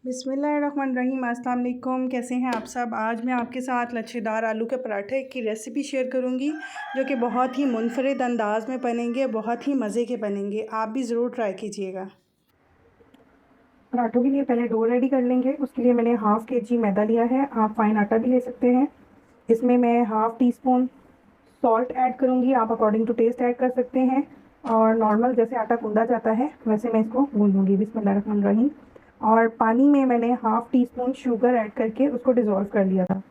बिस्मिल्लाहिर्रहमानिर्रहीम। अस्सलाम वालेकुम। कैसे हैं आप सब। आज मैं आपके साथ लच्छेदार आलू के पराठे की रेसिपी शेयर करूंगी जो कि बहुत ही मुनफरिद अंदाज़ में बनेंगे, बहुत ही मज़े के बनेंगे। आप भी ज़रूर ट्राई कीजिएगा। पराठों के लिए पहले डो रेडी कर लेंगे। उसके लिए मैंने हाफ़ kg मैदा लिया है। आप फाइन आटा भी ले सकते हैं। इसमें मैं half tea spoon salt add करूँगी। आप अकॉर्डिंग टू टेस्ट ऐड कर सकते हैं। और नॉर्मल जैसे आटा गूंदा जाता है वैसे मैं इसको गूंदूँगी। बिस्मिल्लाहिर्रहमानिर्रहीम। और पानी में मैंने half tea spoon sugar add करके उसको डिज़ोल्व कर लिया था।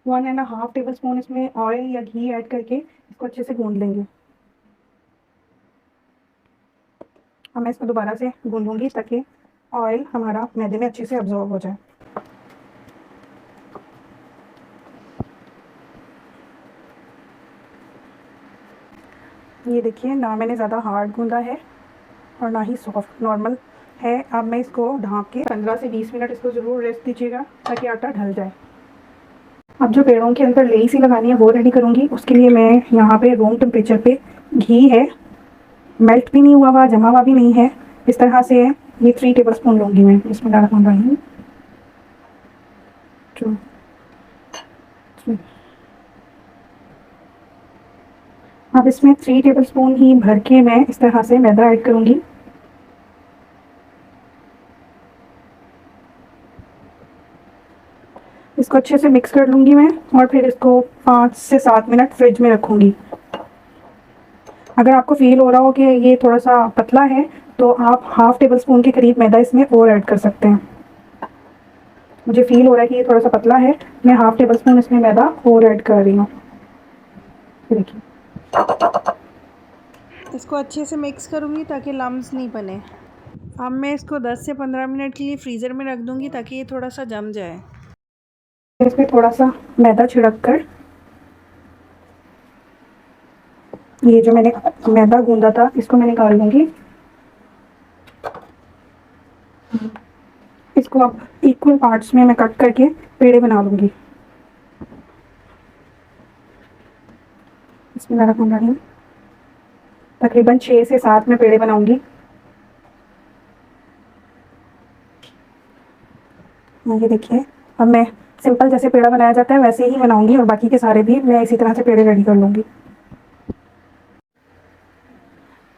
One and half table spoon इसमें ऑयल या घी ऐड करके इसको अच्छे से गूंद लेंगे। अब मैं इसको दोबारा से गूंदूँगी ताकि ऑयल हमारा मैदे में अच्छे से अब्जॉर्ब हो जाए। ये देखिए, ना मैंने ज़्यादा हार्ड गूंदा है और ना ही सॉफ्ट, नॉर्मल है। अब मैं इसको ढाँप के 15 से 20 मिनट इसको ज़रूर रेस्ट दीजिएगा ताकि आटा ढल जाए। अब जो पेड़ों के अंदर लेई सी लगानी है वो रेडी करूँगी। उसके लिए मैं यहाँ पे रूम टेम्परेचर पे घी है, मेल्ट भी नहीं हुआ हुआ, जमा हुआ भी नहीं है, इस तरह से है। ये 3 टेबल स्पून लूँगी मैं। इसमें डाल रही हूँ 2 3। अब इसमें 3 टेबल स्पून ही भर के मैं इस तरह से मैदा ऐड करूँगी। इसको अच्छे से मिक्स कर लूँगी मैं और फिर इसको 5 से 7 मिनट फ्रिज में रखूँगी। अगर आपको फ़ील हो रहा हो कि ये थोड़ा-सा पतला है तो आप हाफ़ टेबल स्पून के करीब मैदा इसमें और ऐड कर सकते हैं। मुझे फ़ील हो रहा है कि ये थोड़ा-सा पतला है, मैं हाफ़ टेबल स्पून इसमें मैदा और ऐड कर रही हूँ। ये देखिए। इसको अच्छे से मिक्स करूँगी ताकि लम्स नहीं बने। अब मैं इसको 10 से 15 मिनट के लिए फ्रीज़र में रख दूँगी ताकि ये थोड़ा सा जम जाए। फिर इसमें थोड़ा-सा मैदा छिड़क कर ये जो मैंने मैदा गूँधा था इसको मैं निकाल लूँगी। इसको अब इक्वल पार्ट्स में मैं कट करके पेड़े बना लूँगी। बिस्मिल्लाहिर्रहमानिर्रहीम। तकरीबन 6 से 7 मैं पेड़े बनाऊँगी। ये देखिए, अब मैं सिंपल जैसे पेड़ा बनाया जाता है वैसे ही बनाऊँगी और बाकी के सारे भी मैं इसी तरह से पेड़े रेडी कर लूँगी।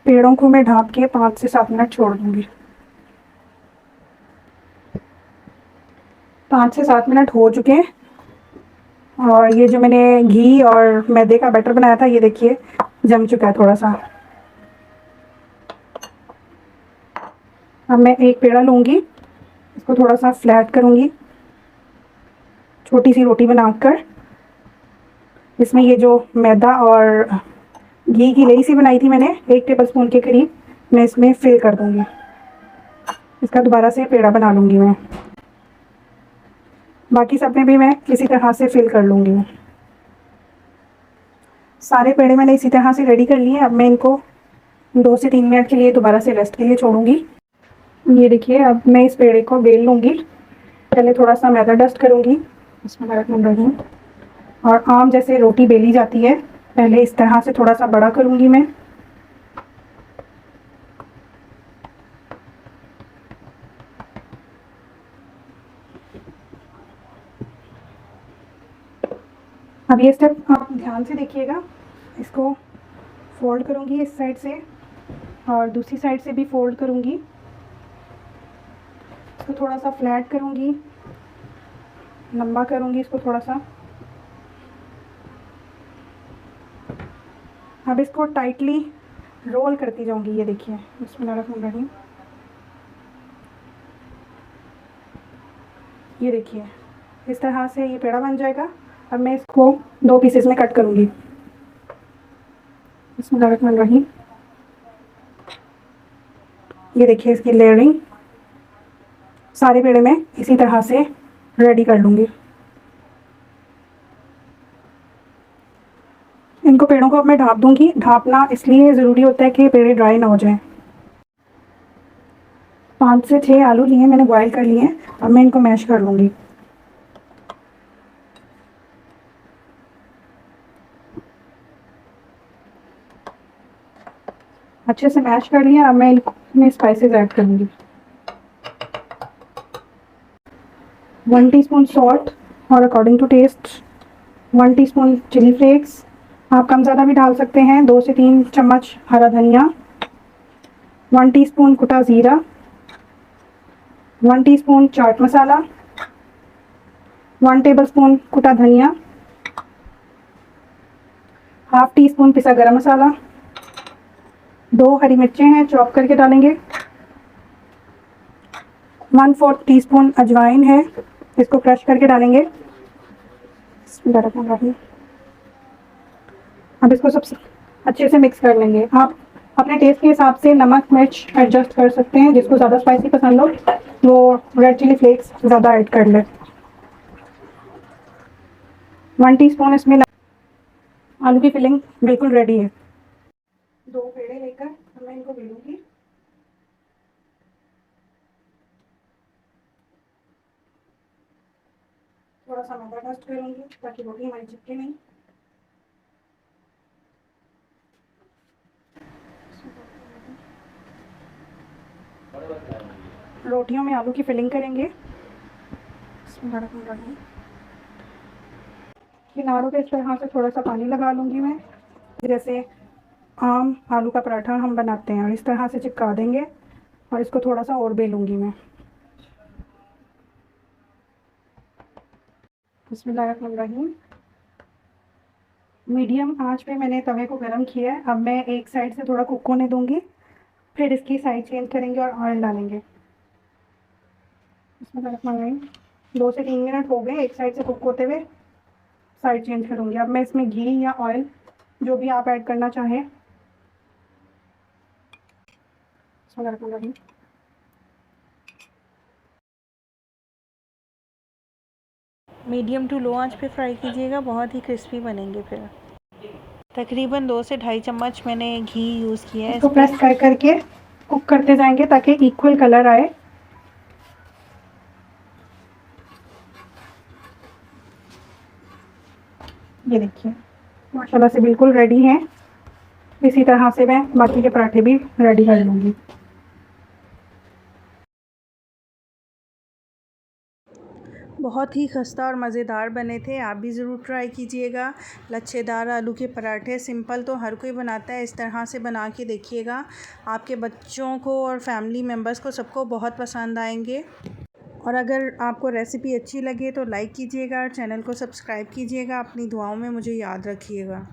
पेड़ों को मैं ढाँप के 5 से 7 मिनट छोड़ दूँगी। 5 से 7 मिनट हो चुके हैं और ये जो मैंने घी और मैदे का बैटर बनाया था ये देखिए जम चुका है थोड़ा सा। अब मैं एक पेड़ा लूँगी, इसको थोड़ा सा फ्लैट करूँगी, छोटी सी रोटी बनाकर इसमें ये जो मैदा और घी की लेई सी बनाई थी मैंने 1 टेबल स्पून के करीब, मैं इसमें फिल कर दूँगी। इसका दोबारा से पेड़ा बना लूँगी मैं। बाकी सब में भी मैं इसी तरह से फिल कर लूँगी। सारे पेड़े मैंने इसी तरह से रेडी कर लिए। अब मैं इनको 2 से 3 मिनट के लिए दोबारा से रेस्ट के लिए छोड़ूंगी। ये देखिए, अब मैं इस पेड़े को बेल लूँगी। पहले थोड़ा सा मैदा डस्ट करूँगी, इसमें रख रही हूँ। और आम जैसे रोटी बेली जाती है पहले इस तरह से थोड़ा सा बड़ा करूँगी मैं। अब ये स्टेप आप ध्यान से देखिएगा। इसको फोल्ड करूँगी इस साइड से और दूसरी साइड से भी फोल्ड करूँगी। इसको थोड़ा सा फ्लैट करूँगी, लंबा करूँगी इसको थोड़ा सा। अब इसको टाइटली रोल करती जाऊँगी। ये देखिए, बिस्मिल्लाहिर्रहमानिर्रहीम। ये देखिए, इस तरह से ये पेड़ा बन जाएगा। अब मैं इसको 2 पीसेस में कट करूँगी। बिस्मिल्लाहिर्रहमानिर्रहीम। ये देखिए इसकी लेयरिंग। सारे पेड़े मैं इसी तरह से रेडी कर लूँगी। इनको पेड़ों को अब मैं ढाँप दूँगी। ढाँपना इसलिए ज़रूरी होता है कि पेड़े ड्राई ना हो जाएं। 5 से 6 आलू लिए मैंने, बॉयल कर लिए हैं। अब मैं इनको मैश कर लूँगी। अच्छे से मैश कर लिया। अब मैं इनमें स्पाइसेस ऐड करूँगी। 1 टीस्पून सॉल्ट और according to taste 1 teaspoon chilli flakes. आप कम ज़्यादा भी डाल सकते हैं। 2 से 3 चम्मच हरा धनिया, 1 टीस्पून कुटा ज़ीरा, 1 टीस्पून चाट मसाला, 1 टेबलस्पून कुटा धनिया, हाफ टी स्पून पिसा गरम मसाला, 2 हरी मिर्चें हैं चॉप करके डालेंगे, 1/4 टीस्पून अजवाइन है, इसको क्रश करके डालेंगे। अब इसको सब अच्छे से मिक्स कर लेंगे। आप अपने टेस्ट के हिसाब से नमक मिर्च एडजस्ट कर सकते हैं। जिसको ज़्यादा स्पाइसी पसंद हो वो रेड चिली फ्लेक्स ज़्यादा ऐड कर ले। 1 टीस्पून इसमें आलू की फिलिंग बिल्कुल रेडी है। 2 पेड़े लेकर मैं इनको बेलूंगी। थोड़ा सा मैदा डस्ट करूँगी ताकि रोटी हमारी चिपके नहीं। रोटियों में आलू की फिलिंग करेंगे। किनारों पे इस तरह से थोड़ा सा पानी लगा लूँगी मैं, जैसे आम आलू का पराठा हम बनाते हैं, और इस तरह से चिपका देंगे और इसको थोड़ा सा और बेलूँगी मैं। बिस्मिल्लाहिर्रहमानिर्रहीम। मीडियम आंच पे मैंने तवे को गरम किया है। अब मैं एक साइड से थोड़ा कुक होने दूँगी, फिर इसकी साइड चेंज करेंगे और ऑयल डालेंगे। बिस्मिल्लाहिर्रहमानिर्रहीम। 2 से 3 मिनट हो गए एक साइड से कुक होते हुए, साइड चेंज करूँगी। अब मैं इसमें घी या ऑयल जो भी आप ऐड करना चाहें। मीडियम टू लो आंच पे फ्राई कीजिएगा, बहुत ही क्रिस्पी बनेंगे। फिर तकरीबन 2 से ढाई चम्मच मैंने घी यूज़ किया है। इसको प्रेस कर करके कुक करते जाएंगे ताकि इक्वल कलर आए। ये देखिए माशाल्लाह से बिल्कुल रेडी हैं। इसी तरह से मैं बाकी के पराठे भी रेडी कर लूँगी। बहुत ही खस्ता और मज़ेदार बने थे, आप भी ज़रूर ट्राई कीजिएगा। लच्छेदार आलू के पराठे सिंपल तो हर कोई बनाता है, इस तरह से बना के देखिएगा। आपके बच्चों को और फैमिली मेम्बर्स को सबको बहुत पसंद आएंगे। और अगर आपको रेसिपी अच्छी लगे तो लाइक कीजिएगा, चैनल को सब्सक्राइब कीजिएगा। अपनी दुआओं में मुझे याद रखिएगा।